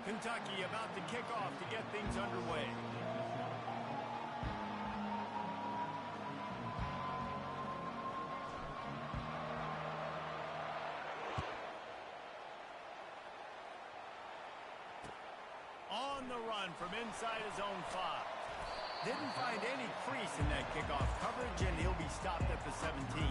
Kentucky about to kick off to get things underway. On the run from inside his own 5. Didn't find any crease in that kickoff coverage, and he'll be stopped at the 17.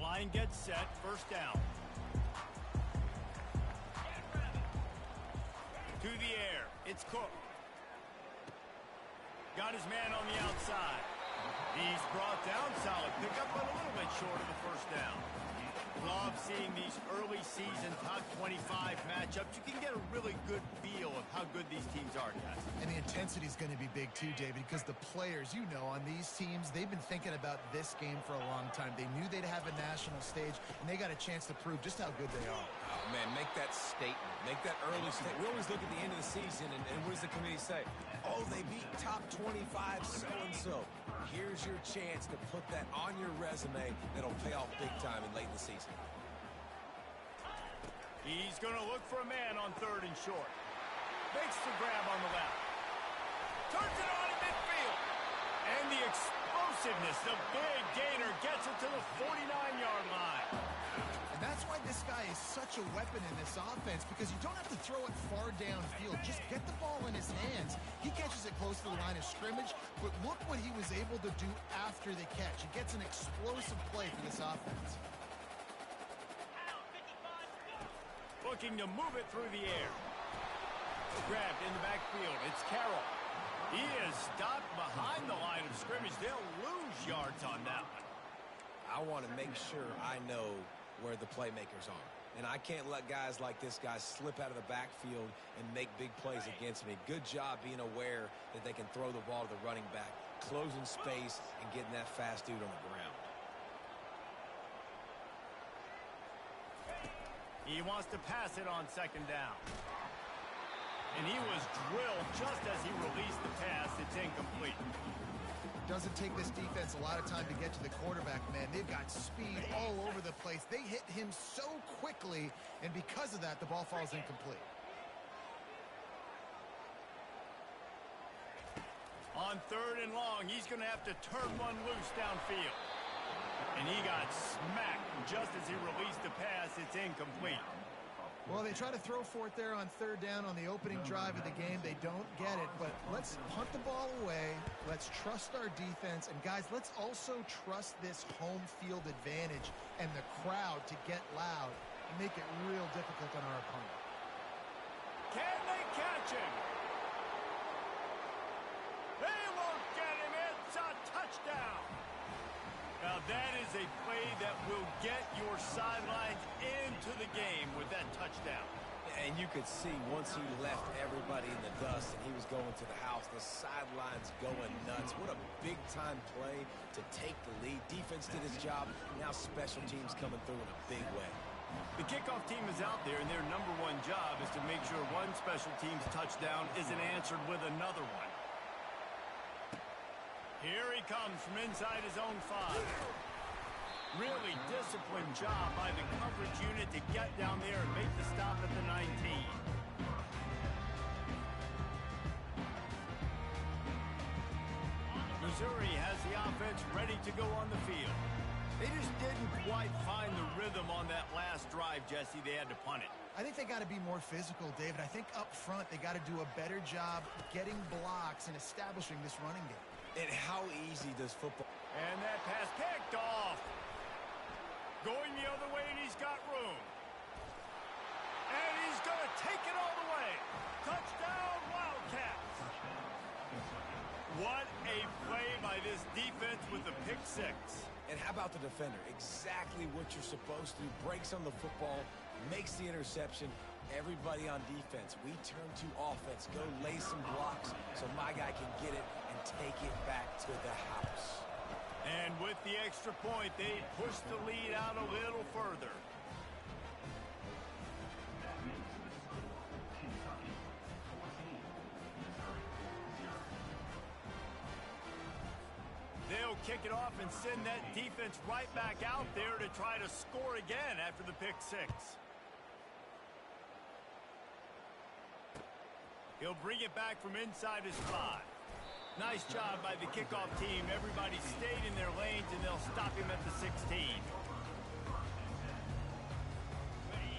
Line gets set, first down. To the air, it's Cook. Got his man on the outside. He's brought down, solid pickup, but a little bit short of the first down. Love seeing these early season top 25 matchups. You can get a really good feel of how good these teams are, guys. And the intensity is going to be big too, David, because the players, you know, on these teams, they've been thinking about this game for a long time. They knew they'd have a national stage, and they got a chance to prove just how good they are. Oh, man, make that statement. Make that early statement. We always look at the end of the season, and what does the committee say? Oh, they beat top 25 so-and-so. Here's your chance to put that on your resume that'll pay off big time in late in the season. He's going to look for a man on 3rd and short. Makes the grab on the left. Turns it on in midfield. And the explosiveness, the big gainer, gets it to the 49-yard line. And that's why this guy is such a weapon in this offense, because you don't have to throw it far downfield. Just get the ball in his hands. He catches it close to the line of scrimmage, but look what he was able to do after the catch. He gets an explosive play for this offense. Looking to move it through the air. Grabbed in the backfield. It's Carroll. He is stopped behind the line of scrimmage. They'll lose yards on that one. I want to make sure I know where the playmakers are. And I can't let guys like this guy slip out of the backfield and make big plays against me. Good job being aware that they can throw the ball to the running back, closing space, and getting that fast dude on the ground. He wants to pass it on 2nd down. And he was drilled just as he released the pass. It's incomplete. Doesn't take this defense a lot of time to get to the quarterback, man. They've got speed all over the place. They hit him so quickly, and because of that, the ball falls incomplete. On 3rd and long, he's going to have to turn one loose downfield. And he got smacked just as he released the pass. It's incomplete. Well, they try to throw for it there on 3rd down on the opening drive of the game. They don't get it, but let's punt the ball away. Let's trust our defense. And, guys, let's also trust this home field advantage and the crowd to get loud and make it real difficult on our opponent. Can they catch him? They won't get him. It's a touchdown. Now, that is a play that will get your sidelines into the game with that touchdown. And you could see once he left everybody in the dust and he was going to the house, the sidelines going nuts. What a big-time play to take the lead. Defense did his job. Now special teams coming through in a big way. The kickoff team is out there, and their #1 job is to make sure one special team's touchdown isn't answered with another one. Here he comes from inside his own 5. Really disciplined job by the coverage unit to get down there and make the stop at the 19. Missouri has the offense ready to go on the field. They just didn't quite find the rhythm on that last drive, Jesse. They had to punt it. I think they got to be more physical, David. I think up front they got to do a better job getting blocks and establishing this running game. And how easy does football... And that pass picked off. Going the other way, and he's got room. And he's going to take it all the way. Touchdown, Wildcats. What a play by this defense with the pick 6. And how about the defender? Exactly what you're supposed to do. Breaks on the football, makes the interception. Everybody on defense, we turn to offense. Go lay some blocks so my guy can get it and take it back to the house. And with the extra point, they push the lead out a little further. kick it off and send that defense right back out there to try to score again after the pick six. He'll bring it back from inside his 5. Nice job by the kickoff team. Everybody stayed in their lanes, and they'll stop him at the 16.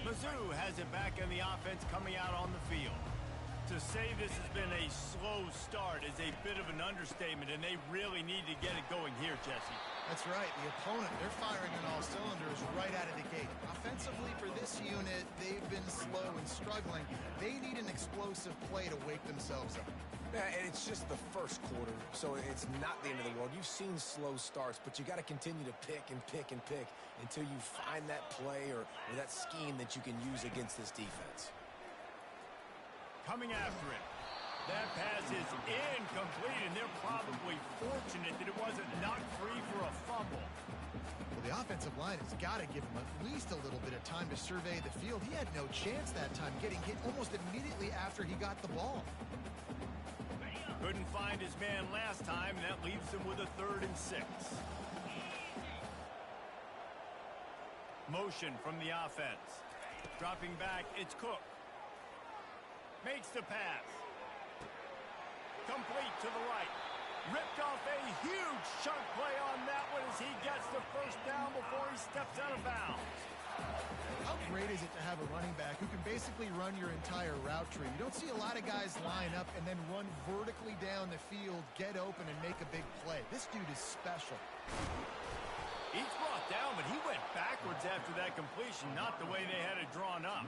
Mizzou has it back in the offense coming out on the field. To say this has been a slow start is a bit of an understatement, and they really need to get it going here, Jesse. That's right. The opponent, they're firing on all cylinders right out of the gate. Offensively for this unit, they've been slow and struggling. They need an explosive play to wake themselves up. Yeah, and it's just the first quarter, so it's not the end of the world. You've seen slow starts, but you got to continue to pick and pick and pick until you find that play or that scheme that you can use against this defense. Coming after it. That pass is incomplete, and they're probably fortunate that it wasn't knocked free for a fumble. Well, the offensive line has got to give him at least a little bit of time to survey the field. He had no chance that time, getting hit almost immediately after he got the ball. Couldn't find his man last time, and that leaves him with a 3rd and 6. Motion from the offense. Dropping back, it's Cook. Makes the pass. Complete to the right. Ripped off a huge chunk play on that one as he gets the first down before he steps out of bounds. How great is it to have a running back who can basically run your entire route tree? You don't see a lot of guys line up and then run vertically down the field, get open, and make a big play. This dude is special. He's brought down, but he went backwards after that completion, not the way they had it drawn up.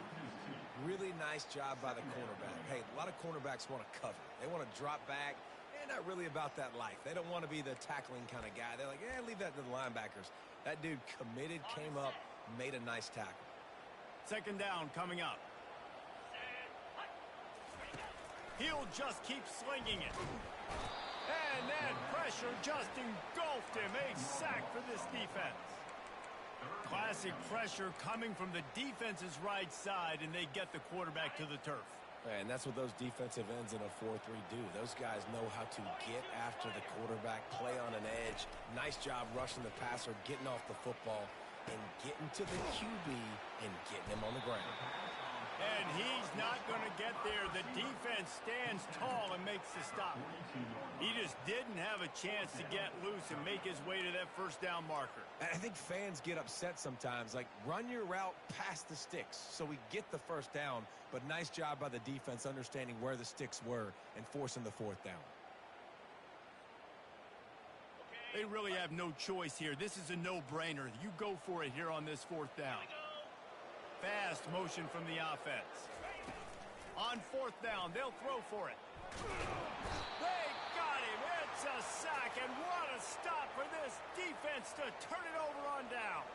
Really nice job by the cornerback. Hey, a lot of cornerbacks want to cover. They want to drop back. They're not really about that life. They don't want to be the tackling kind of guy. They're like, leave that to the linebackers. That dude committed, came up, made a nice tackle. 2nd down coming up. He'll just keep slinging it. And that pressure just engulfed him. A sack for this defense. Classic pressure coming from the defense's right side, and they get the quarterback to the turf. And that's what those defensive ends in a 4-3 do. Those guys know how to get after the quarterback, play on an edge. Nice job rushing the passer, getting off the football, and getting to the QB and getting him on the ground. And he's not going to get there. The defense stands tall and makes the stop. He just didn't have a chance to get loose and make his way to that 1st down marker. I think fans get upset sometimes. Like, run your route past the sticks so we get the 1st down. But nice job by the defense understanding where the sticks were and forcing the 4th down. They really have no choice here. This is a no-brainer. You go for it here on this 4th down. Fast motion from the offense. On 4th down, they'll throw for it. They got him. It's a sack, and what a stop for this defense to turn it over on downs.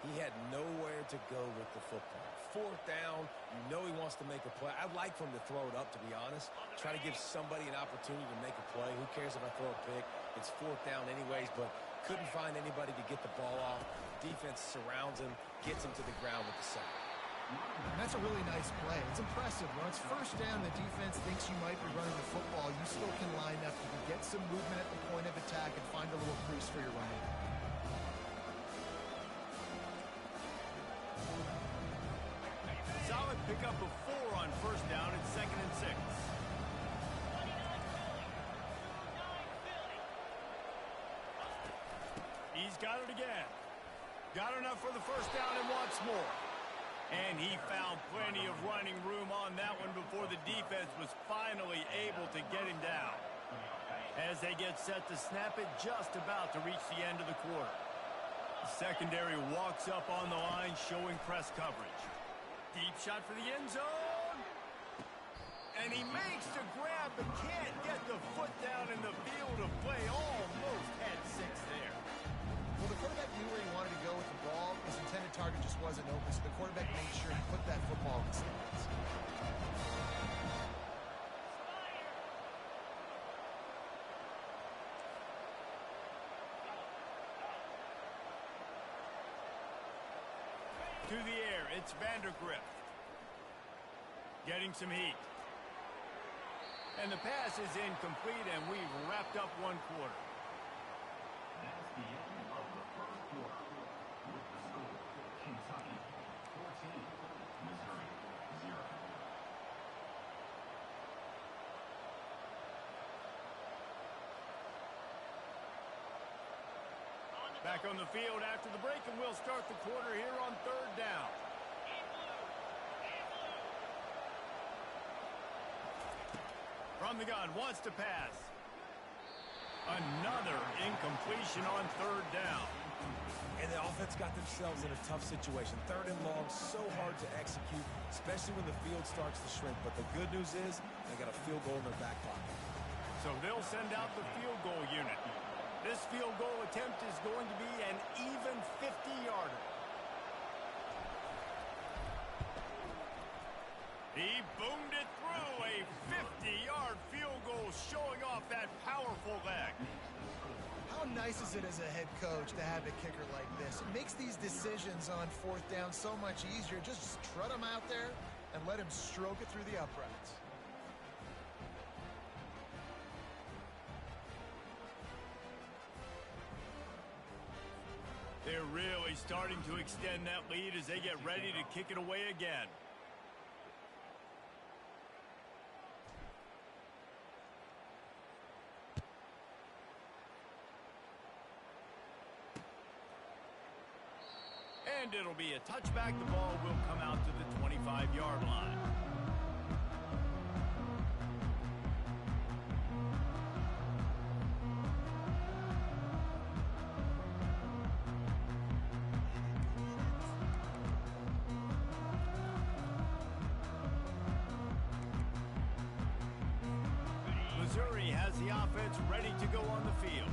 He had nowhere to go with the football. 4th down, you know he wants to make a play. I'd like for him to throw it up, to be honest. Try to give somebody an opportunity to make a play. Who cares if I throw a pick? It's 4th down anyways, but couldn't find anybody to get the ball off. Defense surrounds him, gets him to the ground with the sack. And that's a really nice play. It's impressive. When it's 1st down, the defense thinks you might be running the football. You still can line up. You can get some movement at the point of attack and find a little crease for your running. Solid pickup of 4 on 1st down and 2nd and 6. He's got it again. Got enough for the 1st down and wants more. And he found plenty of running room on that one before the defense was finally able to get him down. As they get set to snap it, just about to reach the end of the quarter. The secondary walks up on the line, showing press coverage. Deep shot for the end zone. And he makes the grab, but can't get the foot down in the field of play. Almost had 6 there. Well, the quarterback knew where he wanted to go with the ball. His intended target just wasn't open, so the quarterback made sure he put that football in the stands. To the air, it's Vandergrift. Getting some heat. And the pass is incomplete, and we've wrapped up 1 quarter. Back on the field after the break, and we'll start the quarter here on third down. From the gun, wants to pass. Another incompletion on third down. And the offense got themselves in a tough situation. Third and long, so hard to execute, especially when the field starts to shrink. But the good news is they got a field goal in their back pocket. So they'll send out the field goal unit. This field goal attempt is going to be an even 50-yarder. He boomed it through. A 50-yard field goal showing off that powerful leg. How nice is it as a head coach to have a kicker like this? It makes these decisions on fourth down so much easier. Just strut him out there and let him stroke it through the uprights. They're really starting to extend that lead as they get ready to kick it away again. And it'll be a touchback. The ball will come out to the 25-yard line. Missouri has the offense ready to go on the field.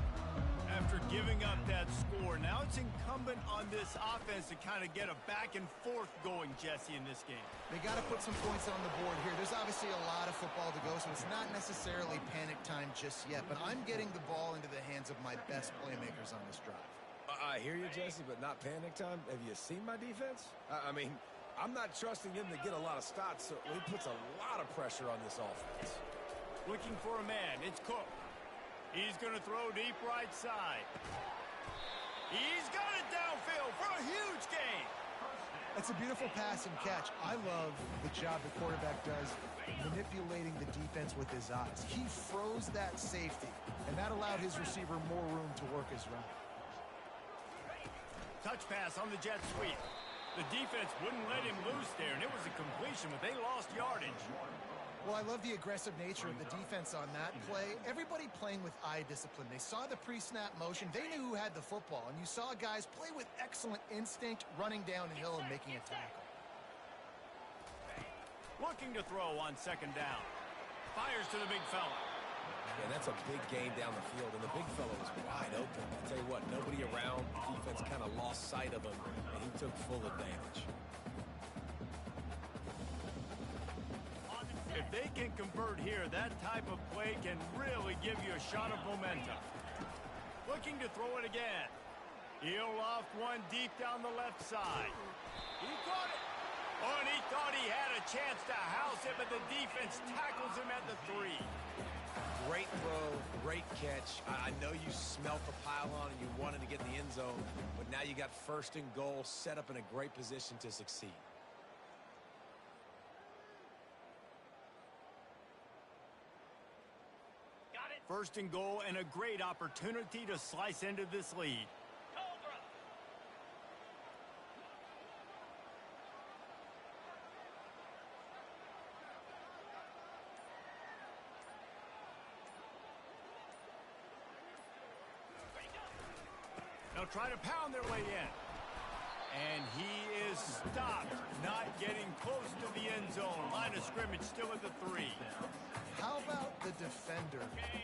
After giving up that score, now it's incumbent on this offense to kind of get a back and forth going, Jesse, in this game. They got to put some points on the board here. There's obviously a lot of football to go, so it's not necessarily panic time just yet, but I'm getting the ball into the hands of my best playmakers on this drive. I hear you, Jesse, but not panic time. Have you seen my defense? I mean, I'm not trusting him to get a lot of stops, so he puts a lot of pressure on this offense. Looking for a man. It's Cook. He's going to throw deep right side. He's got it downfield for a huge gain. That's a beautiful pass and catch. I love the job the quarterback does manipulating the defense with his eyes. He froze that safety, and that allowed his receiver more room to work his route. Touch pass on the jet sweep. The defense wouldn't let him loose there, and it was a completion, but they lost yardage. Well, I love the aggressive nature of the defense on that play. Everybody playing with eye discipline. They saw the pre-snap motion. They knew who had the football, and you saw guys play with excellent instinct, running downhill and making a tackle. Looking to throw on second down. Fires to the big fella. Yeah, that's a big gain down the field, and the big fella was wide open. I'll tell you what, nobody around. The defense kind of lost sight of him, and he took full advantage. If they can convert here, that type of play can really give you a shot of momentum. Looking to throw it again. He'll loft one deep down the left side. He caught it. Oh, and he thought he had a chance to house it, but the defense tackles him at the 3. Great throw, great catch. I know you smelt the pylon and you wanted to get in the end zone, but now you got first and goal, set up in a great position to succeed. First and goal, and a great opportunity to slice into this lead. They'll try to pound their way in. And he is stopped, not getting close to the end zone. Line of scrimmage still at the 3. How about the defender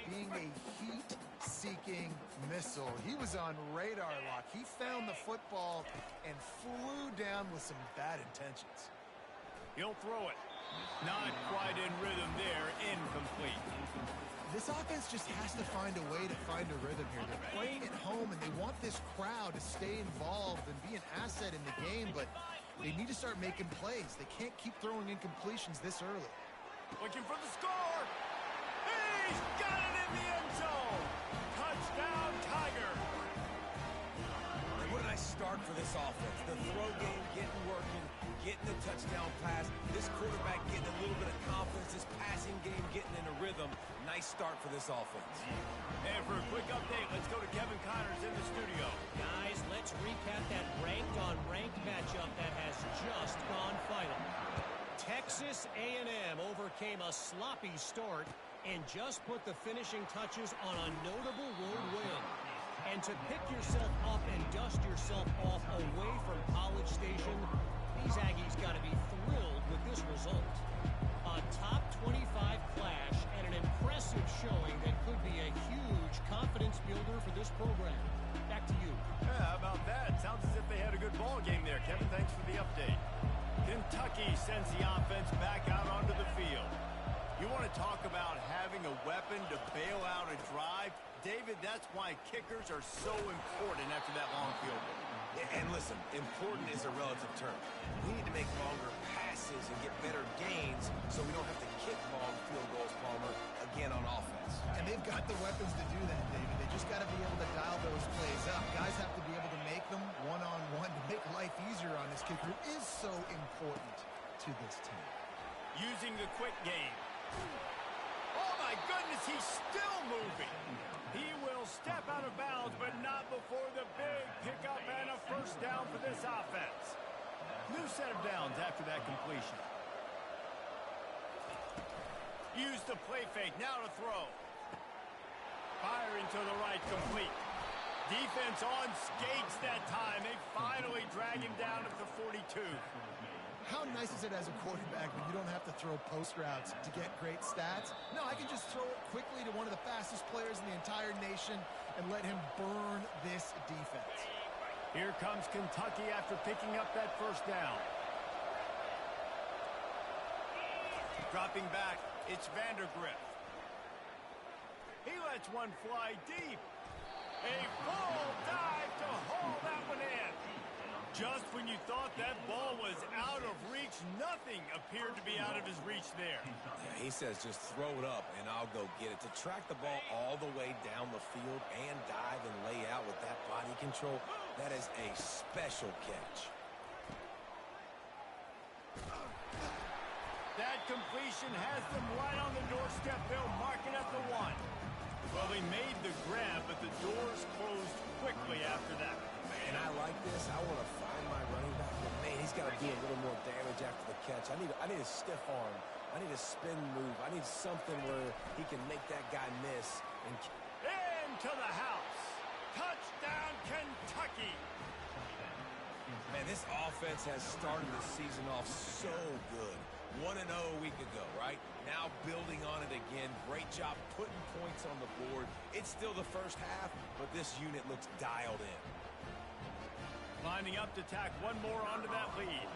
being a heat-seeking missile? He was on radar lock. He found the football and flew down with some bad intentions. He'll throw it. Not quite in rhythm there. Incomplete. This offense just has to find a way to find a rhythm here. They're playing at home, and they want this crowd to stay involved and be an asset in the game, but they need to start making plays. They can't keep throwing incompletions this early. Looking for the score. He's got it in the end zone. Touchdown, Tiger. What a nice start for this offense. The throw game getting working, getting the touchdown pass. This quarterback getting a little bit of confidence. This passing game getting in a rhythm. Nice start for this offense. And for a quick update, let's go to Kevin Connors in the studio. Guys, let's recap that ranked-on-ranked matchup that has just gone final. Texas A&M overcame a sloppy start and just put the finishing touches on a notable road win. And to pick yourself up and dust yourself off away from College Station, these Aggies got to be thrilled with this result. A top 25 clash and an impressive showing that could be a huge confidence builder for this program. Back to you. Yeah, how about that? Sounds as if they had a good ball game there. Kevin, thanks for the update. Kentucky sends the offense back out onto the field. You want to talk about having a weapon to bail out a drive? David, that's why kickers are so important after that long field goal. And listen, important is a relative term. We need to make longer passes and get better gains so we don't have to kick long field goals, Palmer, again on offense. And they've got the weapons to do that, David. They just got to be able to dial those plays up. Guys have to be able to make them one-on-one to make life easier on this kicker, who is so important to this team. Using the quick game. Oh, my goodness, he's still moving. He will step out of bounds, but not before the big pickup and a first down for this offense. New set of downs after that completion. Use the play fake, now to throw. Firing to the right, complete. Defense on skates that time. They finally drag him down at the 42. How nice is it as a quarterback when you don't have to throw post routes to get great stats? No, I can just throw it quickly to one of the fastest players in the entire nation and let him burn this defense. Here comes Kentucky after picking up that first down. Dropping back, it's Vandergrift. He lets one fly deep. A full dive to haul that one in. Just when you thought that ball was out of reach, nothing appeared to be out of his reach there. Yeah, he says just throw it up and I'll go get it. To track the ball all the way down the field and dive and lay out with that body control, that is a special catch. That completion has them right on the doorstep. They'll mark it at the 1. Well, they made the grab, but the doors closed quickly after that. And I like this. I want to find my running back, but man, he's got to do a little more damage after the catch. I need a stiff arm. I need a spin move. I need something where he can make that guy miss. And into the house. Touchdown, Kentucky. Man, this offense has started the season off so good. 1-0 a week ago, right? Now building on it again. Great job putting points on the board. It's still the first half, but this unit looks dialed in. Lining up to tack one more onto that lead.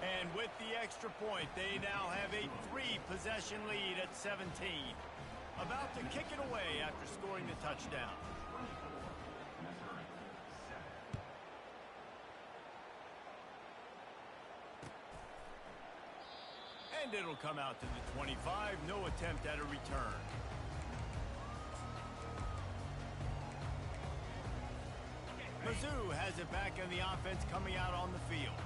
And with the extra point, they now have a 3-possession lead at 17. About to kick it away after scoring the touchdown. And it'll come out to the 25. No attempt at a return. Mizzou has it back in the offense coming out on the field.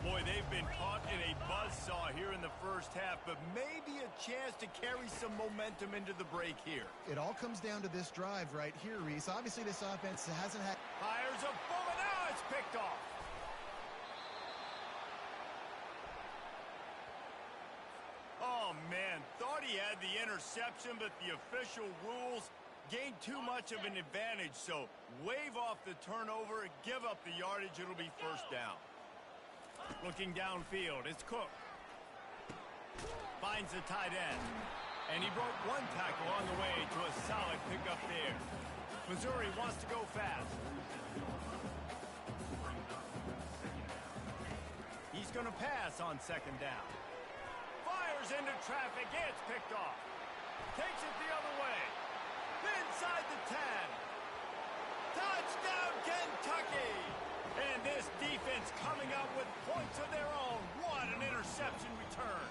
Boy, they've been caught in a buzzsaw here in the first half, but maybe a chance to carry some momentum into the break here. It all comes down to this drive right here, Reese. Obviously, this offense hasn't had... Fires a bullet. Now it's picked off. Oh, man. Thought he had the interception, but the official rules gained too much of an advantage, so wave off the turnover, give up the yardage, it'll be first down. Looking downfield, it's Cook. Finds the tight end. And he broke one tackle on the way to a solid pickup there. Missouri wants to go fast. He's going to pass on second down. Fires into traffic, it's picked off. Takes it the other way. Inside the 10. Touchdown, Kentucky! And this defense coming up with points of their own. What an interception return.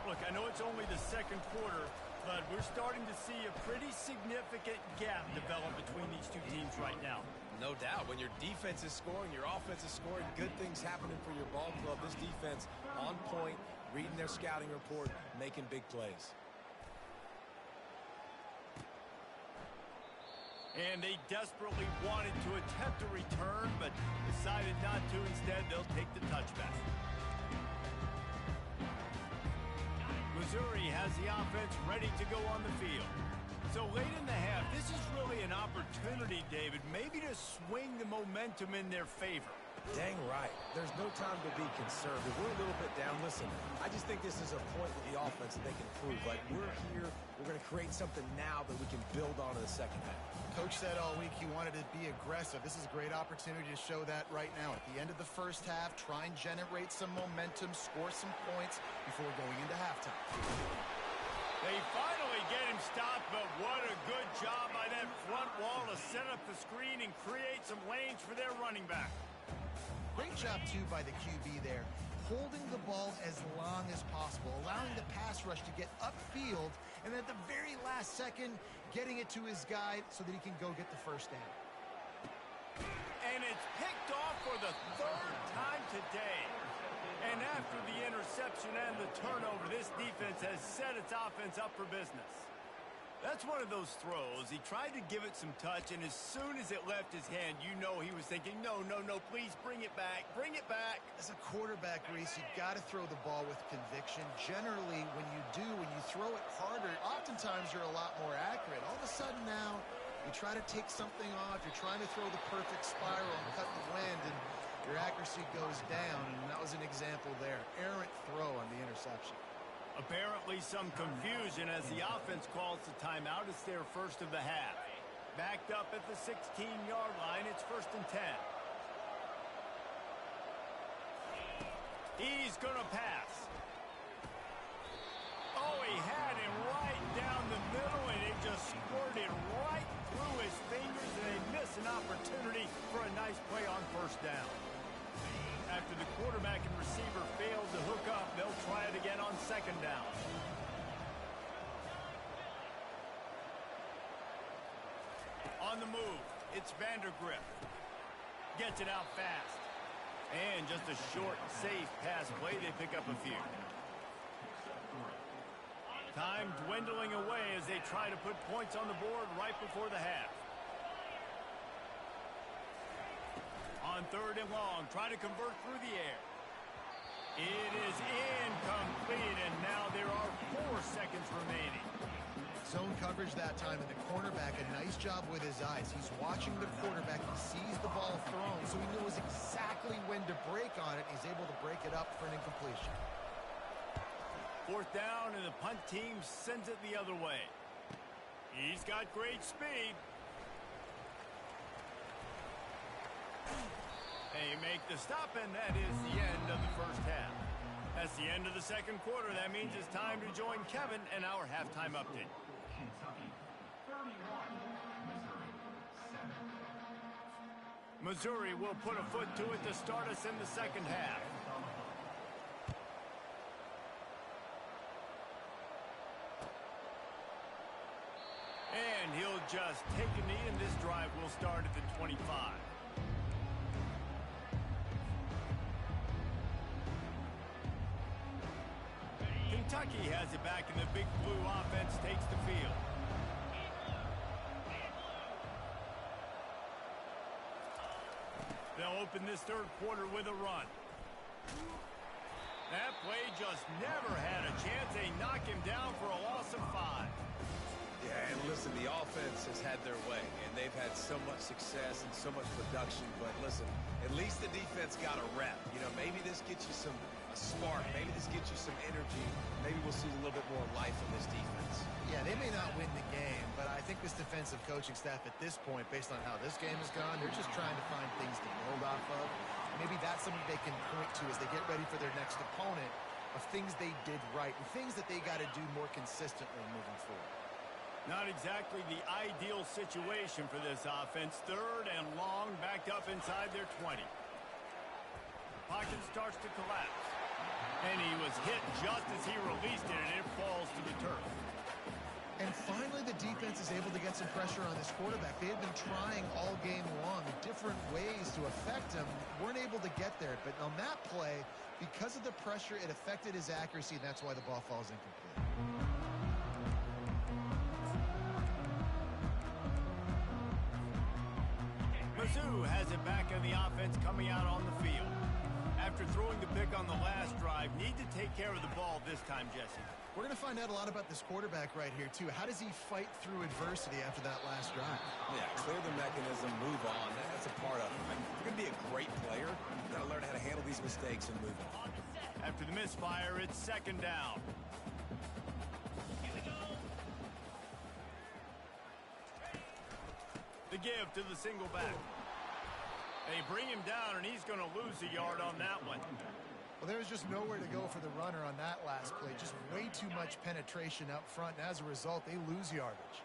Look, I know it's only the second quarter, But we're starting to see a pretty significant gap develop between these two teams right now. No doubt. When your defense is scoring, your offense is scoring, good things happening for your ball club. This defense on point, reading their scouting report, making big plays. And they desperately wanted to attempt a return, but decided not to. Instead, they'll take the touchback. Missouri has the offense ready to go on the field. So late in the half, this is really an opportunity, David, maybe to swing the momentum in their favor. Dang right. There's no time to be conservative. We're a little bit down. Listen, I just think this is a point with the offense that they can prove. Like, we're here, we're going to create something now that we can build on in the second half. Coach said all week he wanted to be aggressive. This is a great opportunity to show that right now. At the end of the first half, try and generate some momentum, score some points before going into halftime. They finally get him stopped, but what a good job by that front wall to set up the screen and create some lanes for their running back. Great job, too, by the QB there, holding the ball as long as possible, allowing the pass rush to get upfield, and at the very last second, getting it to his guy so that he can go get the first down. And it's picked off for the third time today. And after the interception and the turnover, this defense has set its offense up for business. That's one of those throws. He tried to give it some touch, and as soon as it left his hand, you know he was thinking, no, no, no, please bring it back, bring it back. As a quarterback, Reese, you've got to throw the ball with conviction. Generally, when you throw it harder, oftentimes you're a lot more accurate. All of a sudden now, you try to take something off, you're trying to throw the perfect spiral and cut the wind, and your accuracy goes down, and that was an example there. Errant throw on the interception. Apparently some confusion as the offense calls the timeout. It's their first of the half. Backed up at the 16-yard line. It's 1st and 10. He's going to pass. Oh, he had him right down the middle, and it just squirted right through his fingers, and they miss an opportunity for a nice play on 1st down. After the quarterback and receiver failed to hook up, they'll try it again on 2nd down. On the move, it's Vandergrift. Gets it out fast. And just a short, safe pass play. They pick up a few. Time dwindling away as they try to put points on the board right before the half. On 3rd and long, try to convert through the air. It is incomplete, and now there are 4 seconds remaining. Zone coverage that time, and the cornerback, a nice job with his eyes. He's watching the quarterback. He sees the ball thrown, so he knows exactly when to break on it. He's able to break it up for an incompletion. 4th down, and the punt team sends it the other way. He's got great speed. They make the stop, and that is the end of the first half. That's the end of the 2nd quarter. That means it's time to join Kevin and our halftime update. Kentucky 31, Missouri Missouri 7. will put a foot to it to start us in the 2nd half. And he'll just take a knee, and this drive will start at the 25. Kentucky has it back, and the big blue offense takes the field. They'll open this 3rd quarter with a run. That play just never had a chance. They knock him down for a loss of 5. Yeah, and listen, the offense has had their way, and they've had so much success and so much production. But listen, at least the defense got a rep. You know, maybe this gets you a spark. Maybe this gets you some energy. Maybe we'll see a little bit more life in this defense. Yeah, they may not win the game, but I think this defensive coaching staff at this point, based on how this game has gone, they're just trying to find things to build off of. Maybe that's something they can point to as they get ready for their next opponent, of things they did right and things that they got to do more consistently moving forward. Not exactly the ideal situation for this offense. 3rd and long, backed up inside their 20. Pocket starts to collapse. And he was hit just as he released it, and it falls to the turf. And finally, the defense is able to get some pressure on this quarterback. They had been trying all game long different ways to affect him, weren't able to get there. But on that play, because of the pressure, it affected his accuracy, and that's why the ball falls incomplete. Mizzou has it back on the offense coming out on the field. After throwing the pick on the last drive, need to take care of the ball this time, Jesse. We're going to find out a lot about this quarterback right here, too. How does he fight through adversity after that last drive? Yeah, clear the mechanism, move on. That's a part of it. If you're going to be a great player, you've got to learn how to handle these mistakes and move on. After the misfire, it's second down. The give to the single back. They bring him down, and he's going to lose a yard on that one. Well, there was just nowhere to go for the runner on that last play. Just way too much penetration up front, and as a result, they lose yardage.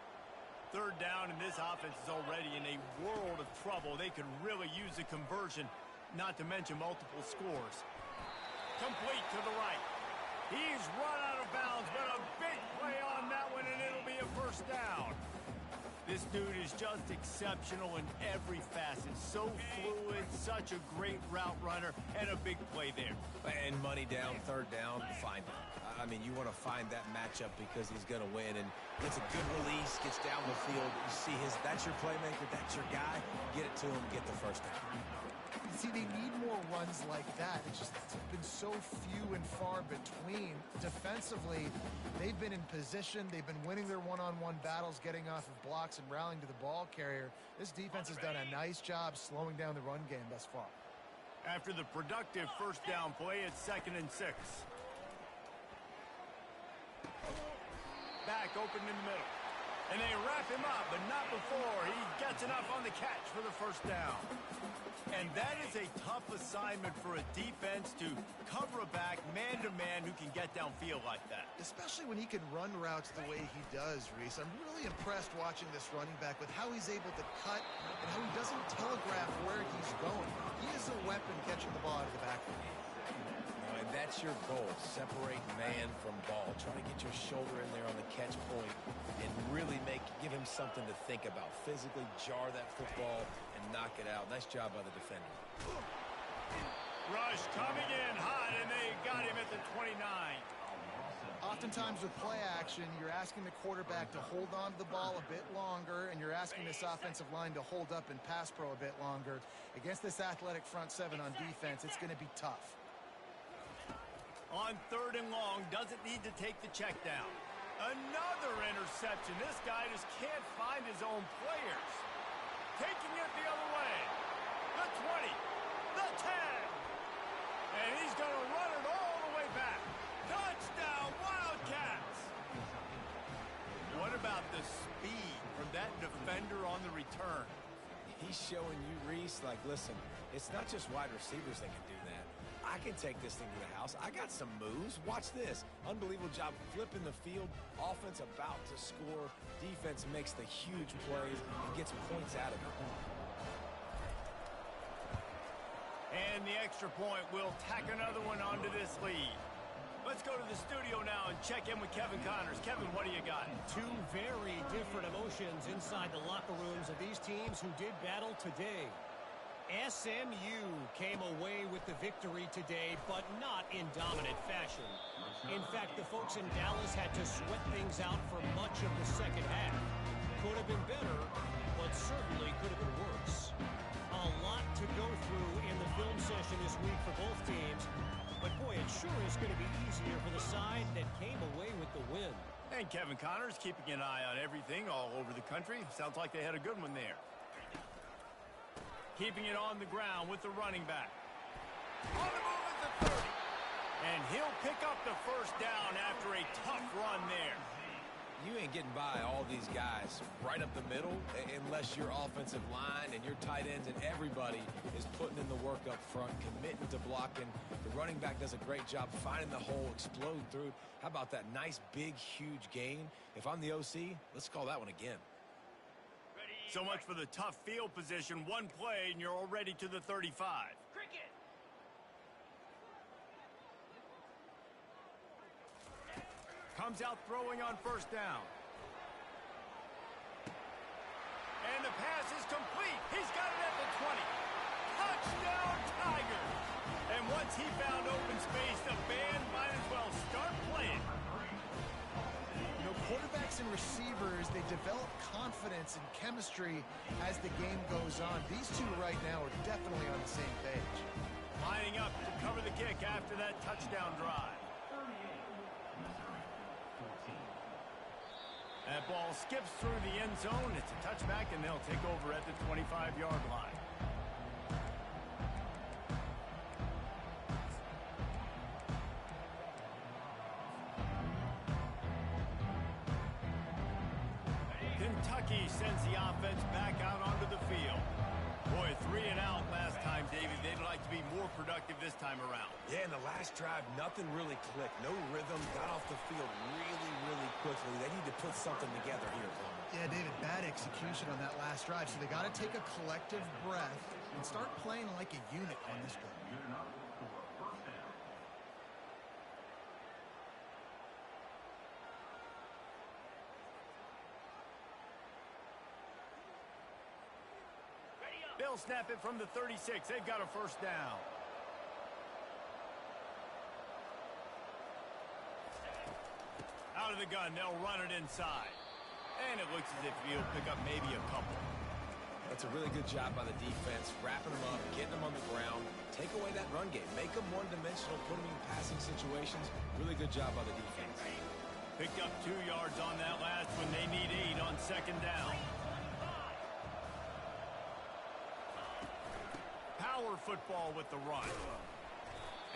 Third down, and this offense is already in a world of trouble. They could really use a conversion, not to mention multiple scores. Complete to the right. He's run out of bounds, but a big play on that one, and it'll be a first down. This dude is just exceptional in every facet. So fluid, such a great route runner, and a big play there. And money down, third down, find him. I mean, you want to find that matchup because he's going to win. And it's a good release, gets down the field. You see that's your playmaker, that's your guy. Get it to him, get the first down. See, they need more runs like that. It's just been so few and far between. Defensively, they've been in position. They've been winning their one-on-one battles, getting off of blocks and rallying to the ball carrier. This defense has done a nice job slowing down the run game thus far. After the productive first down play, it's 2nd and 6. Back open in the middle. And they wrap him up, but not before he gets enough on the catch for the first down. And that is a tough assignment for a defense to cover a back man-to-man who can get downfield like that. Especially when he can run routes the way he does, Reese. I'm really impressed watching this running back with how he's able to cut and how he doesn't telegraph where he's going. He is a weapon catching the ball out of the backfield. And that's your goal, separate man from ball. Try to get your shoulder in there on the catch point and really give him something to think about. Physically jar that football and knock it out. Nice job by the defender. Rush coming in hot, and they got him at the 29. Oftentimes with play action, you're asking the quarterback to hold on to the ball a bit longer, and you're asking this offensive line to hold up in pass pro a bit longer. Against this athletic front seven on defense, it's going to be tough. On 3rd and long, doesn't need to take the check down. Another interception. This guy just can't find his own players. Taking it the other way. The 20. The 10. And he's going to run it all the way back. Touchdown, Wildcats. What about the speed from that defender on the return? He's showing you, Reese, like, listen, it's not just wide receivers that can do that. I can take this thing to the house. I got some moves. Watch this. Unbelievable job flipping the field. Offense about to score. Defense makes the huge plays and gets points out of it. And the extra point will tack another one onto this lead. Let's go to the studio now and check in with Kevin Connors. Kevin, what do you got? Two very different emotions inside the locker rooms of these teams who did battle today. SMU came away with the victory today, but not in dominant fashion. In fact, the folks in Dallas had to sweat things out for much of the second half. Could have been better, but certainly could have been worse. A lot to go through in the film session this week for both teams, but boy, it sure is going to be easier for the side that came away with the win. And Kevin Connors keeping an eye on everything all over the country. Sounds like they had a good one there. Keeping it on the ground with the running back. On the move at the 30. And he'll pick up the first down after a tough run there. You ain't getting by all these guys right up the middle unless your offensive line and your tight ends and everybody is putting in the work up front, committing to blocking. The running back does a great job finding the hole, explode through. How about that nice, big, huge gain? If I'm the OC, let's call that one again. So much for the tough field position. One play, and you're already to the 35. Cricket. Comes out throwing on first down. is complete. He's got it at the 20. Touchdown, Tigers. And once he found open space, the band might as well start playing. You know, quarterbacks and receivers, they develop confidence and chemistry as the game goes on. These two right now are definitely on the same page. Lining up to cover the kick after that touchdown drive. That ball skips through the end zone. It's a touchback, and they'll take over at the 25-yard line. Kentucky sends the offense back out onto the field. Boy, 3 and out last time, David. They'd like to be more productive this time around. Yeah, in the last drive, nothing really clicked. No rhythm. Got off the field really, really quickly. They need to put something together here, Plummer. Yeah, David, bad execution on that last drive. So they got to take a collective breath and start playing like a unit on this drive. They'll snap it from the 36. They've got a first down. Out of the gun, they'll run it inside. And it looks as if he'll pick up maybe a couple. That's a really good job by the defense, wrapping them up, getting them on the ground. Take away that run game. Make them one-dimensional, put them in passing situations. Really good job by the defense. Picked up 2 yards on that last one. They need 8 on second down. Power football with the run.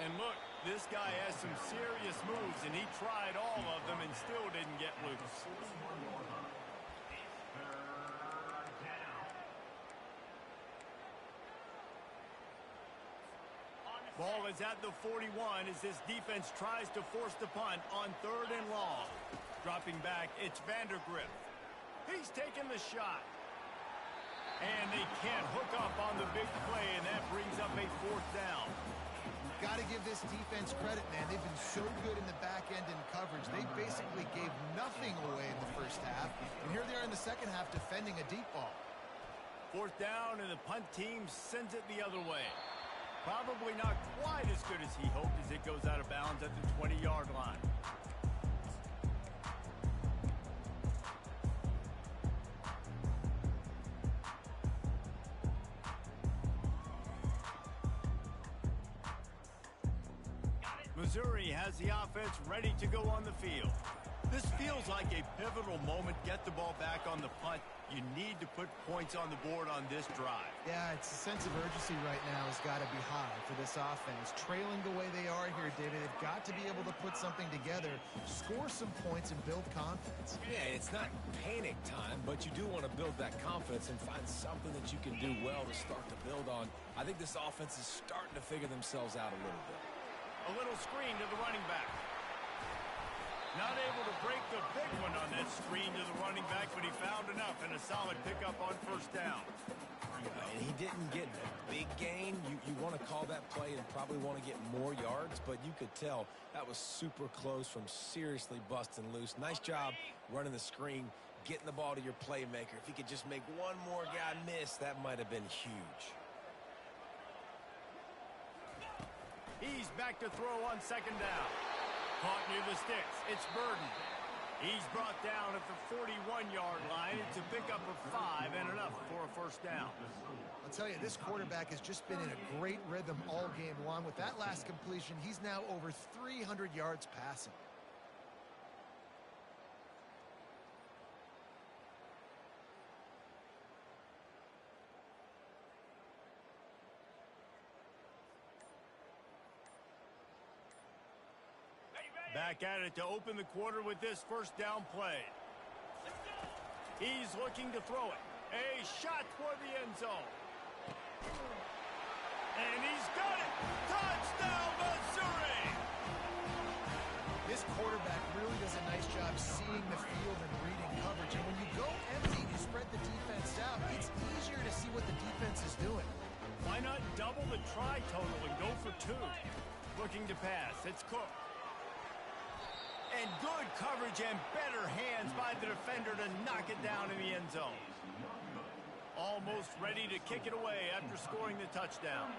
And look, this guy has some serious moves, and he tried all of them and still didn't get loose. Ball is at the 41 as this defense tries to force the punt on 3rd and long. Dropping back, it's Vandergrift. He's taking the shot. And they can't hook up on the big play, and that brings up a 4th down. You've got to give this defense credit, man. They've been so good in the back end in coverage. They basically gave nothing away in the first half. And here they are in the second half defending a deep ball. 4th down, and the punt team sends it the other way. Probably not quite as good as he hoped as it goes out of bounds at the 20-yard line. Missouri has the offense ready to go on the field. This feels like a pivotal moment. Get the ball back on the punt. You need to put points on the board on this drive. Yeah, it's a sense of urgency right now has got to be high for this offense. Trailing the way they are here, David, they've got to be able to put something together, score some points, and build confidence. Yeah, it's not panic time, but you do want to build that confidence and find something that you can do well to start to build on. I think this offense is starting to figure themselves out a little bit. A little screen to the running back. Not able to break the big one on that screen to the running back, but he found enough and a solid pickup on 1st down. And he didn't get a big gain. You want to call that play and probably want to get more yards, but you could tell that was super close from seriously busting loose. Nice job running the screen, getting the ball to your playmaker. If he could just make one more guy miss, that might have been huge. He's back to throw on 2nd down. Caught near the sticks. It's Burden. He's brought down at the 41-yard line. It's a pickup of 5 and enough for a 1st down. I'll tell you, this quarterback has just been in a great rhythm all game long. With that last completion, he's now over 300 yards passing. Back at it to open the quarter with this 1st down play. He's looking to throw it. A shot toward the end zone. And he's got it. Touchdown, Missouri! This quarterback really does a nice job seeing the field and reading coverage. And when you go empty, you spread the defense out. It's easier to see what the defense is doing. Why not double the try total and go for 2? Looking to pass. It's Cook. And good coverage and better hands by the defender to knock it down in the end zone. Almost ready to kick it away after scoring the touchdown.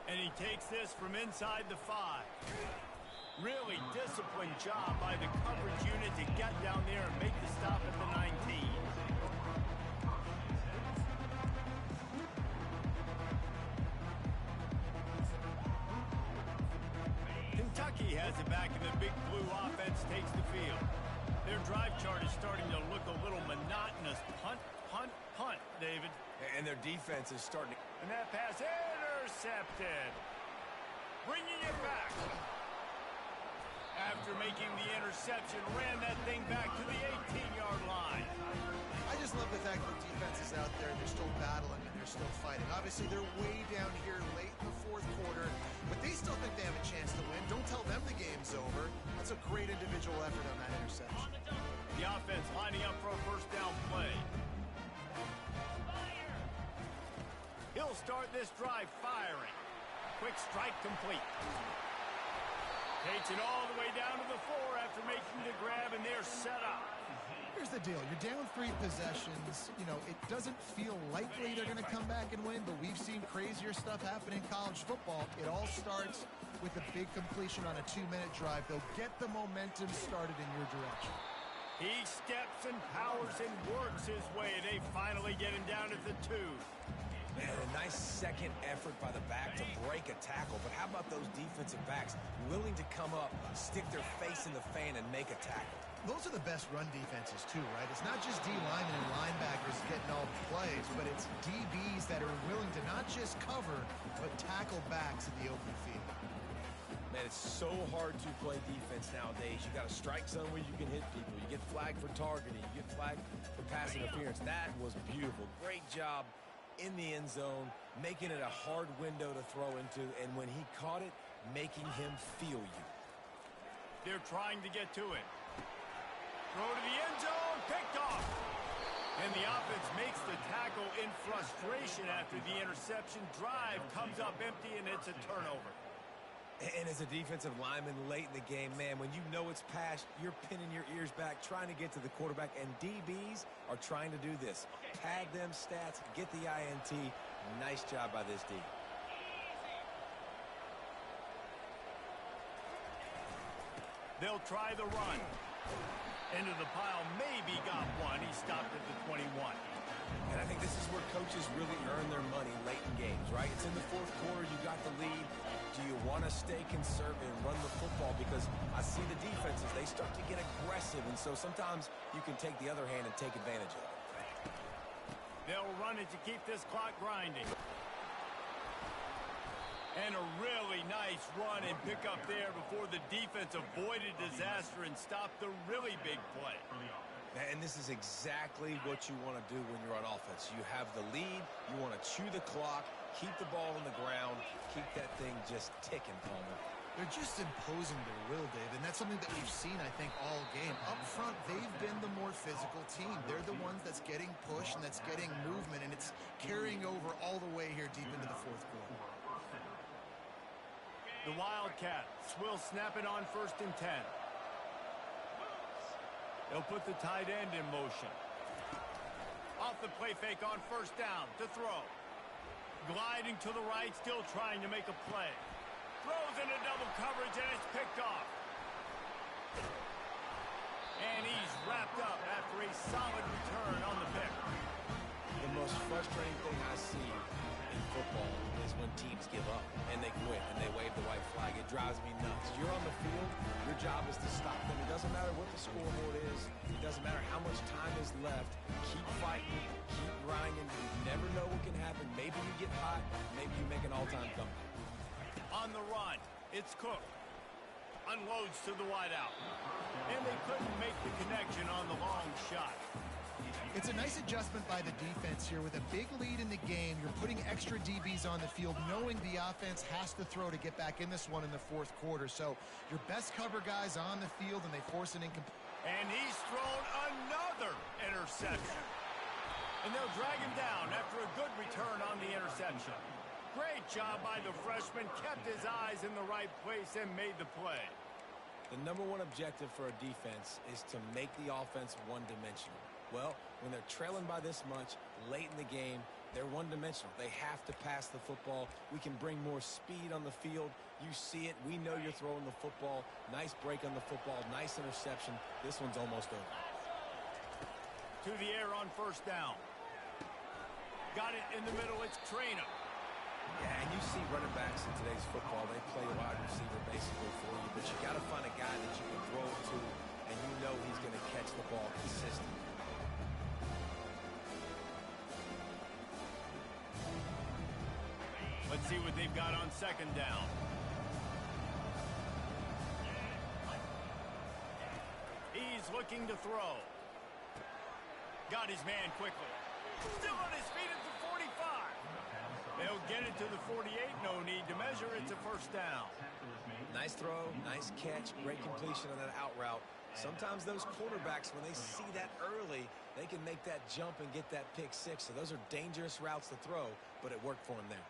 And he takes this from inside the 5. Really disciplined job by the coverage unit to get down there and make the stop at the 19. Kentucky has it back, and the Big Blue offense takes the field. Their drive chart is starting to look a little monotonous. Punt, punt, punt, David. And their defense is starting to... And that pass intercepted. Bringing it back. After making the interception, ran that thing back to the 18-yard line. I just love the fact that the defense is out there. They're still battling and they're still fighting. Obviously, they're way down here late in the fourth quarter, but they still think they have a chance to win. Don't tell them the game's over. That's a great individual effort on that interception. The offense lining up for a first down play. He'll start this drive firing. Quick strike complete. Takes it all the way down to the 4 after making the grab, and they're set up. Here's the deal. You're down 3 possessions. You know, it doesn't feel likely they're going to come back and win, but we've seen crazier stuff happen in college football. It all starts with a big completion on a 2-minute drive. They'll get the momentum started in your direction. He steps and powers and works his way. They finally get him down at the 2. And a nice second effort by the back to break a tackle. But how about those defensive backs willing to come up, stick their face in the fan, and make a tackle? Those are the best run defenses, too, right? It's not just D linemen and linebackers getting all the plays, but it's DBs that are willing to not just cover, but tackle backs in the open field. Man, it's so hard to play defense nowadays. You got to strike zone where you can hit people. You get flagged for targeting. You get flagged for pass interference. That was beautiful. Great job in the end zone, making it a hard window to throw into, and when he caught it, making him feel you. They're trying to get to it. Throw to the end zone, picked off. And the offense makes the tackle in frustration after the interception. Drive comes up empty, and it's a turnover. And as a defensive lineman late in the game, man, when you know it's past, you're pinning your ears back, trying to get to the quarterback, and DBs are trying to do this. Pad them stats, get the INT. Nice job by this D. They'll try the run. Into the pile, maybe got one. He stopped at the 21. And I think this is where coaches really earn their money late in games, right? It's in the fourth quarter, you got the lead. Do you want to stay conservative and run the football? Because I see the defenses, they start to get aggressive, and so sometimes you can take the other hand and take advantage of it. They'll run it to keep this clock grinding. And a really nice run and pick up there before the defense avoided disaster and stopped the really big play. And this is exactly what you want to do when you're on offense. You have the lead, you want to chew the clock, keep the ball on the ground, keep that thing just ticking, Palmer. They're just imposing their will, Dave, and that's something that we've seen, I think, all game. Up front, they've been the more physical team. They're the ones that's getting pushed and that's getting movement, and it's carrying over all the way here deep into the fourth quarter. The Wildcats will snap it on 1st and 10. They'll put the tight end in motion. Off the play fake on 1st down to throw. Gliding to the right, still trying to make a play. Throws into double coverage, and it's picked off. And he's wrapped up after a solid return on the pick. The most frustrating thing I see in football is when teams give up and they quit and they wave the white flag. It drives me nuts. You're on the field. Your job is to stop them. It doesn't matter what the scoreboard is. It doesn't matter how much time is left. Keep fighting. Keep grinding. You never know what can happen. Maybe you get hot. Maybe you make an all-time comeback. On the run, it's Cook. Unloads to the wideout. And they couldn't make the connection on the long shot. It's a nice adjustment by the defense here. With a big lead in the game, you're putting extra DBs on the field, knowing the offense has to throw to get back in this one in the fourth quarter. So your best cover guys on the field, and they force an incomplete. And he's thrown another interception. And they'll drag him down after a good return on the interception. Great job by the freshman, kept his eyes in the right place and made the play. The number one objective for a defense is to make the offense one-dimensional. Well, when they're trailing by this much late in the game, they're one-dimensional. They have to pass the football. We can bring more speed on the field. You see it. We know you're throwing the football. Nice break on the football. Nice interception. This one's almost over. To the air on first down. Got it in the middle. It's Trainer. Yeah, and you see running backs in today's football, they play a wide receiver basically for you, but you got to find a guy that you can throw it to, and you know he's going to catch the ball consistently. Let's see what they've got on second down. He's looking to throw. Got his man quickly. Still on his feet at the 45. They'll get it to the 48. No need to measure. It's a first down. Nice throw, nice catch, great completion on that out route. Sometimes those quarterbacks, when they see that early, they can make that jump and get that pick six. So those are dangerous routes to throw, but it worked for him there.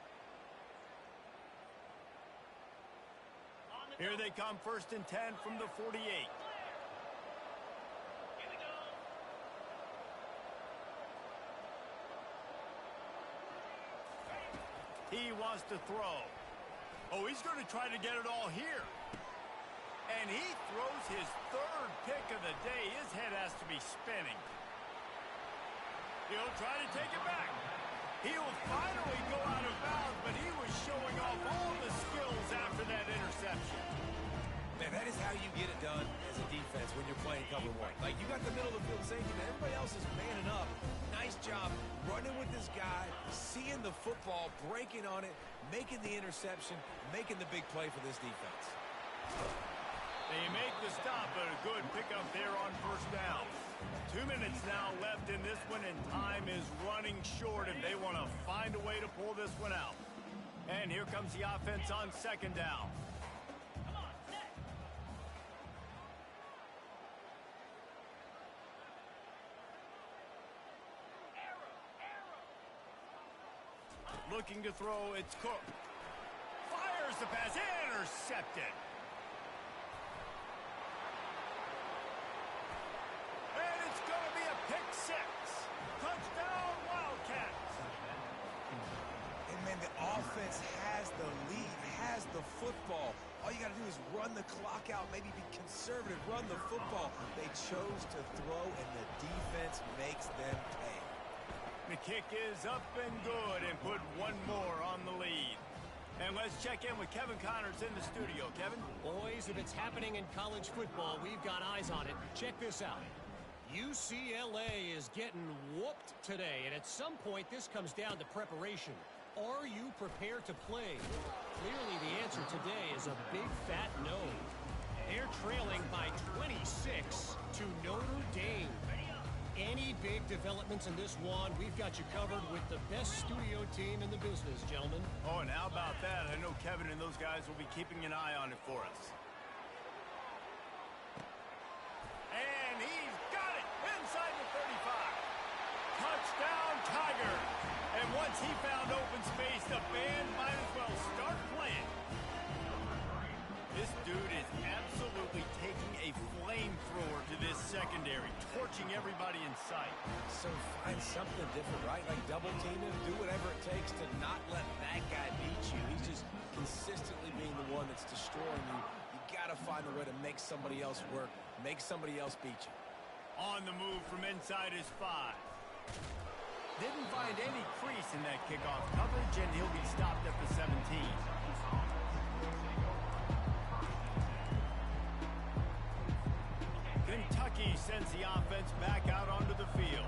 Here they come, 1st and 10 from the 48. He wants to throw. Oh, he's going to try to get it all here. And he throws his 3rd pick of the day. His head has to be spinning. He'll try to take it back. He'll finally go out of bounds, but he was showing off all the skills after that interception. Man, that is how you get it done as a defense when you're playing cover one. Like, you got the middle of the field safety, and everybody else is manning up. Nice job running with this guy, seeing the football, breaking on it, making the interception, making the big play for this defense. They make the stop, but a good pickup there on first down. 2 minutes now left in this one, and time is running short if they want to find a way to pull this one out. And here comes the offense on second down. Looking to throw, it's Cook. Fires the pass, intercepted. And it's going to be a pick six. Touchdown, Wildcats. And man, the offense has the lead, has the football. All you got to do is run the clock out, maybe be conservative, run the football. They chose to throw, and the defense makes them pay. The kick is up and good, and put one more on the lead. And let's check in with Kevin Connors in the studio. Kevin? Boys, if it's happening in college football, we've got eyes on it. Check this out. UCLA is getting whooped today, and at some point this comes down to preparation. Are you prepared to play? Clearly the answer today is a big fat no. They're trailing by 26 to Notre Dame. Any big developments in this one, we've got you covered with the best studio team in the business, gentlemen. Oh, and how about that? I know Kevin and those guys will be keeping an eye on it for us. And he's got it inside the 35. Touchdown, Tiger. And once he found open space, the band might as well start playing. This dude is absolutely taking a flamethrower to this secondary, torching everybody in sight. So find something different, right? Like double team him, do whatever it takes to not let that guy beat you. He's just consistently being the one that's destroying you. You got to find a way to make somebody else work, make somebody else beat you. On the move from inside his 5. Didn't find any crease in that kickoff coverage, and he'll be stopped at the 17. Kentucky sends the offense back out onto the field.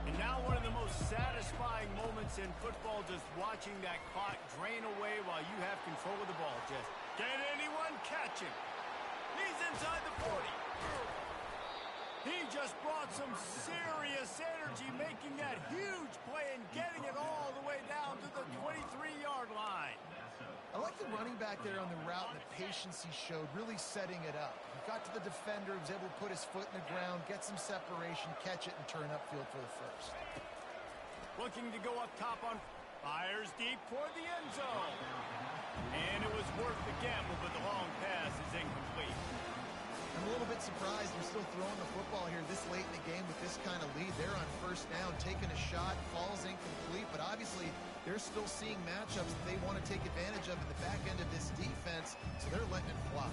And now one of the most satisfying moments in football, just watching that clock drain away while you have control of the ball. Just, can anyone catch him? He's inside the 40. He just brought some serious energy, making that huge play and getting it all the way down to the 23-yard line. I like the running back there on the route and the patience he showed, really setting it up. He got to the defender, was able to put his foot in the ground, get some separation, catch it, and turn upfield for the first. Looking to go up top on, fires deep toward the end zone. And it was worth the gamble, but the long pass is incomplete. I'm a little bit surprised they're still throwing the football here this late in the game with this kind of lead. They're on first down, taking a shot, falls incomplete, but obviously they're still seeing matchups that they want to take advantage of in the back end of this defense, so they're letting it fly.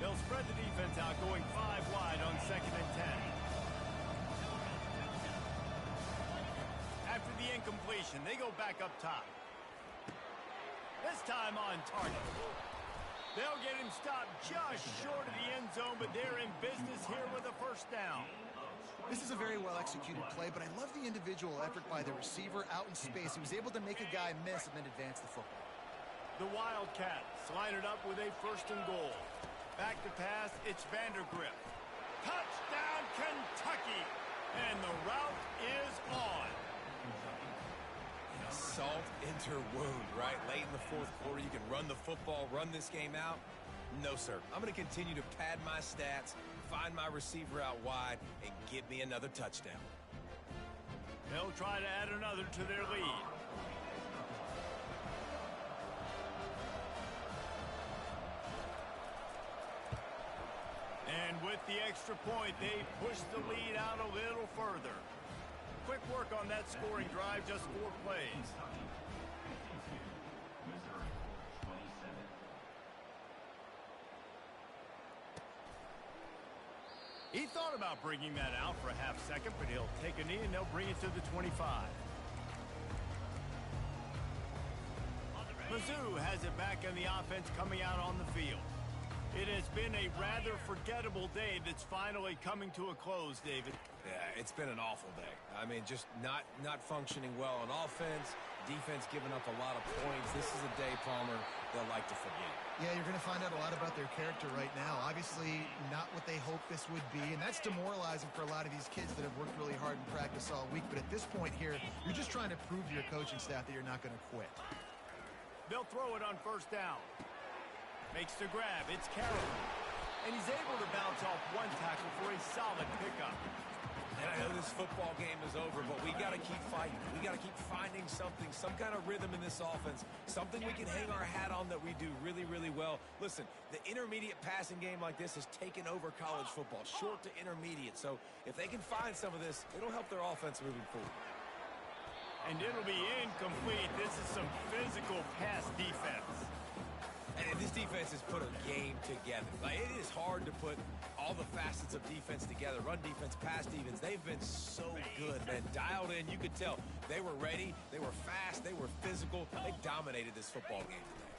They'll spread the defense out, going 5 wide on 2nd and 10. After the incompletion, they go back up top. This time on target. They'll get him stopped just short of the end zone, but they're in business here with a first down. This is a very well-executed play, but I love the individual effort by the receiver out in space. He was able to make a guy miss and then advance the football. The Wildcats line it up with a 1st and goal. Back to pass, it's Vandergrift. Touchdown, Kentucky! And the route is on. Salt into her wound, right? Late in the 4th quarter, you can run the football, run this game out. No, sir. I'm going to continue to pad my stats, find my receiver out wide, and get me another touchdown. They'll try to add another to their lead. And with the extra point, they push the lead out a little further. Quick work on that scoring drive, just 4 plays. He thought about bringing that out for a half second, but he'll take a knee and they'll bring it to the 25. Mizzou has it back in the offense coming out on the field. It has been a rather forgettable day that's finally coming to a close, David. Yeah, it's been an awful day. I mean, just not functioning well on offense, defense giving up a lot of points. This is a day, Palmer, they'll like to forget. Yeah, you're going to find out a lot about their character right now. Obviously, not what they hoped this would be, and that's demoralizing for a lot of these kids that have worked really hard in practice all week. But at this point here, you're just trying to prove to your coaching staff that you're not going to quit. They'll throw it on 1st down. Makes the grab. It's Carroll. And he's able to bounce off 1 tackle for a solid pickup. And I know this football game is over, but we got to keep fighting. We got to keep finding something, some kind of rhythm in this offense, something we can hang our hat on that we do really, really well. Listen, the intermediate passing game like this has taken over college football, short to intermediate. So if they can find some of this, it'll help their offense moving forward. And it'll be incomplete. This is some physical pass defense. And this defense has put a game together. Like, it is hard to put all the facets of defense together. Run defense, pass defense. They've been so good, man. Dialed in. You could tell they were ready. They were fast. They were physical. They dominated this football game today.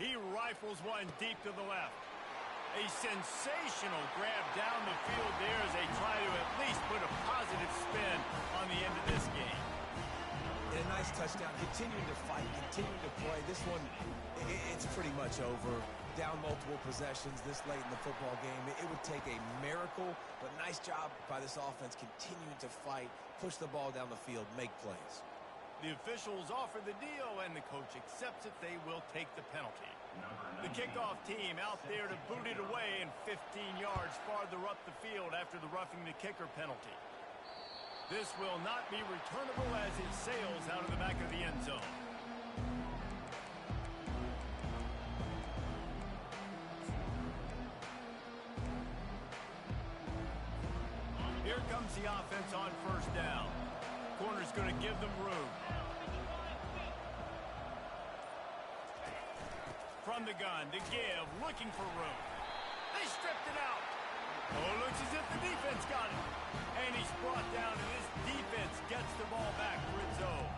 He rifles one deep to the left. A sensational grab down the field there as they try to at least put a positive spin on the end of this game. And a nice touchdown. Continuing to fight, continuing to play. This one, it's pretty much over. Down multiple possessions this late in the football game. It would take a miracle, but nice job by this offense continuing to fight, push the ball down the field, make plays. The officials offer the deal, and the coach accepts it. They will take the penalty. The kickoff team out there to boot it away and 15 yards farther up the field after the roughing the kicker penalty. This will not be returnable as it sails out of the back of the end zone. Here comes the offense on 1st down. Corner's going to give them room. From the gun, the give, looking for room. They stripped it out. Oh, looks as if the defense got it. And he's brought down, and this defense gets the ball back for its own.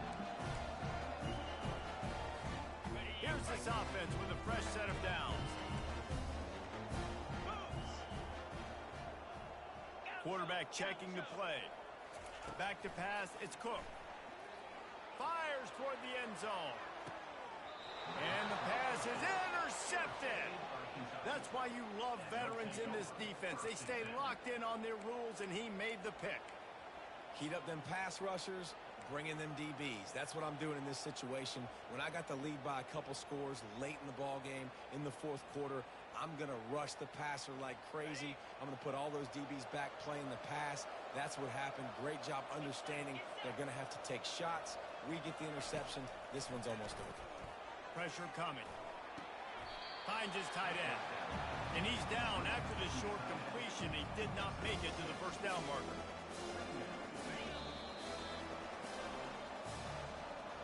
Here's this offense with a fresh set of downs. Quarterback checking the play. Back to pass, it's Cook. Fires toward the end zone. And the pass is intercepted. That's why you love veterans in this defense. They stay locked in on their rules, and he made the pick. Heat up them pass rushers, bring in them DBs. That's what I'm doing in this situation. When I got the lead by a couple scores late in the ball game in the 4th quarter, I'm going to rush the passer like crazy. I'm going to put all those DBs back playing the pass. That's what happened. Great job understanding they're going to have to take shots. We get the interception. This one's almost over. Pressure coming. finds his tight end. And he's down after the short completion. He did not make it to the first down marker.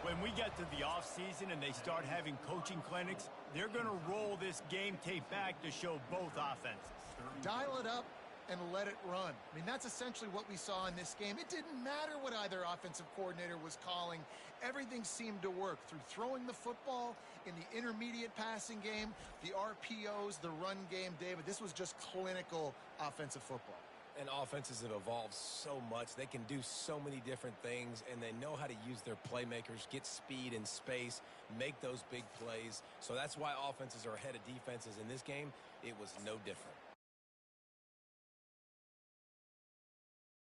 When we get to the offseason and they start having coaching clinics, they're going to roll this game tape back to show both offenses. Dial it up and let it run. I mean, that's essentially what we saw in this game. It didn't matter what either offensive coordinator was calling. Everything seemed to work through throwing the football in the intermediate passing game, the RPOs, the run game. David, this was just clinical offensive football. And offenses have evolved so much. They can do so many different things, and they know how to use their playmakers, get speed and space, make those big plays. So that's why offenses are ahead of defenses. In this game, it was no different.